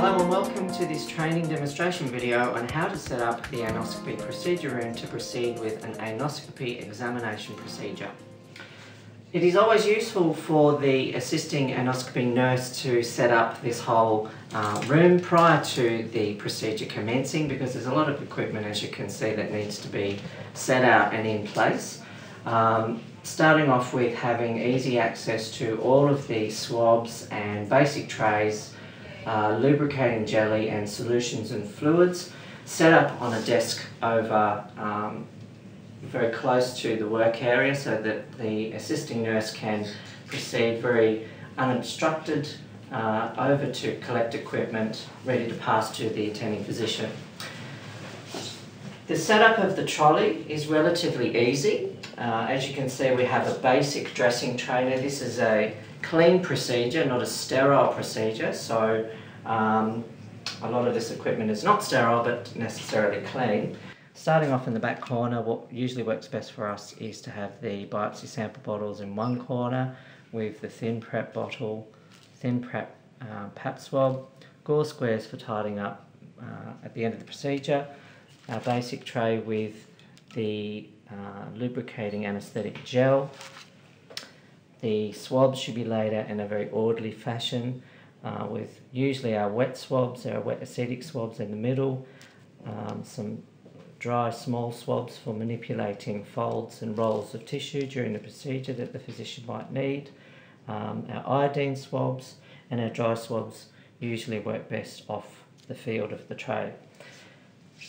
Hello and welcome to this training demonstration video on how to set up the anoscopy procedure room to proceed with an anoscopy examination procedure. It is always useful for the assisting anoscopy nurse to set up this whole room prior to the procedure commencing, because there's a lot of equipment, as you can see, that needs to be set out and in place. Starting off with having easy access to all of the swabs and basic trays, lubricating jelly and solutions and fluids set up on a desk over very close to the work area, so that the assisting nurse can proceed very unobstructed over to collect equipment ready to pass to the attending physician. The setup of the trolley is relatively easy. As you can see, we have a basic dressing tray. Now, this is a clean procedure, not a sterile procedure, so a lot of this equipment is not sterile but necessarily clean. Starting off in the back corner, what usually works best for us is to have the biopsy sample bottles in one corner with the thin prep bottle, thin prep pap swab, gauze squares for tidying up at the end of the procedure, our basic tray with the lubricating anaesthetic gel. The swabs should be laid out in a very orderly fashion with usually our wet swabs, our wet acetic swabs in the middle, some dry small swabs for manipulating folds and rolls of tissue during the procedure that the physician might need, our iodine swabs, and our dry swabs usually work best off the field of the tray.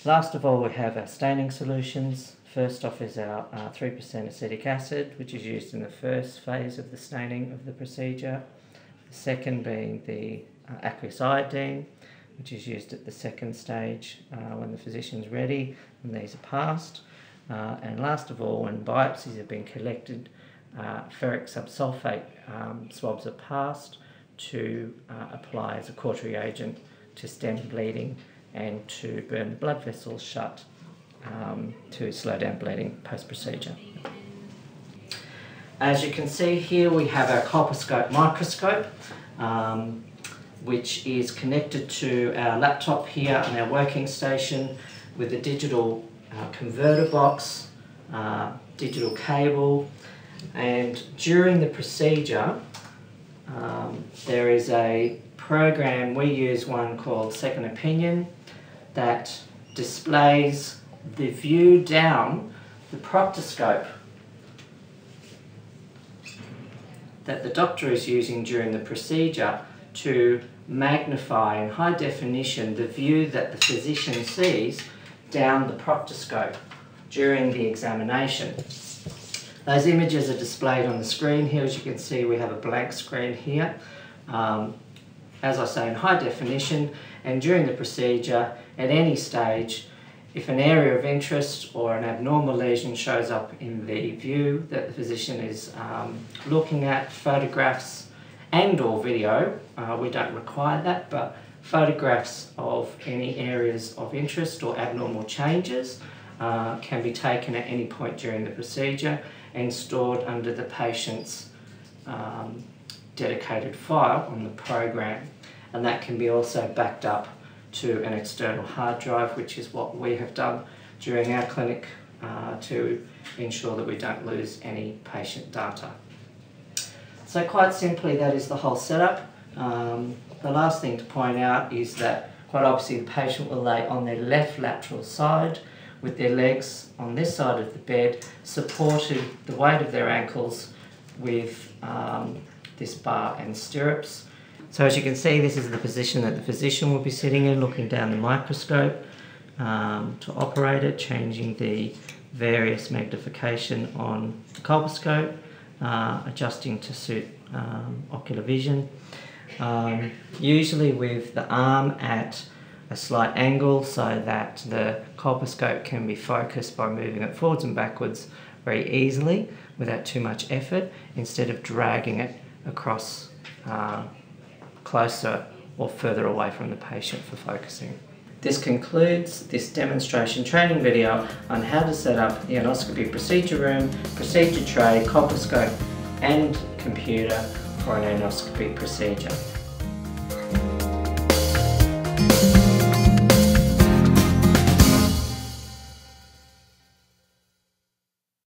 Last of all, we have our staining solutions. First off is our 3% acetic acid, which is used in the first phase of the staining of the procedure. The second being the aqueous iodine, which is used at the second stage when the physician's ready and these are passed. And last of all, when biopsies have been collected, ferric subsulfate swabs are passed to apply as a cautery agent to stem bleeding and to burn the blood vessels shut to slow down bleeding post-procedure. As you can see here, we have our colposcope microscope, which is connected to our laptop here on our working station with a digital converter box, digital cable, and during the procedure there is a program. We use one called Second Opinion that displays the view down the proctoscope that the doctor is using during the procedure to magnify in high definition the view that the physician sees down the proctoscope during the examination. Those images are displayed on the screen here. As you can see, we have a blank screen here, as I say, in high definition, and during the procedure at any stage, if an area of interest or an abnormal lesion shows up in the view that the physician is looking at, photographs and or video, we don't require that, but photographs of any areas of interest or abnormal changes can be taken at any point during the procedure and stored under the patient's dedicated file on the program. And that can be also backed up to an external hard drive, which is what we have done during our clinic to ensure that we don't lose any patient data. So quite simply, that is the whole setup. The last thing to point out is that quite obviously the patient will lay on their left lateral side with their legs on this side of the bed, supported the weight of their ankles with this bar and stirrups. So as you can see, this is the position that the physician will be sitting in, looking down the microscope to operate it, changing the various magnification on the colposcope, adjusting to suit ocular vision. Usually with the arm at a slight angle so that the colposcope can be focused by moving it forwards and backwards very easily without too much effort, instead of dragging it across closer or further away from the patient for focusing. This concludes this demonstration training video on how to set up the anoscopy procedure room, procedure tray, colposcope and computer for an anoscopy procedure.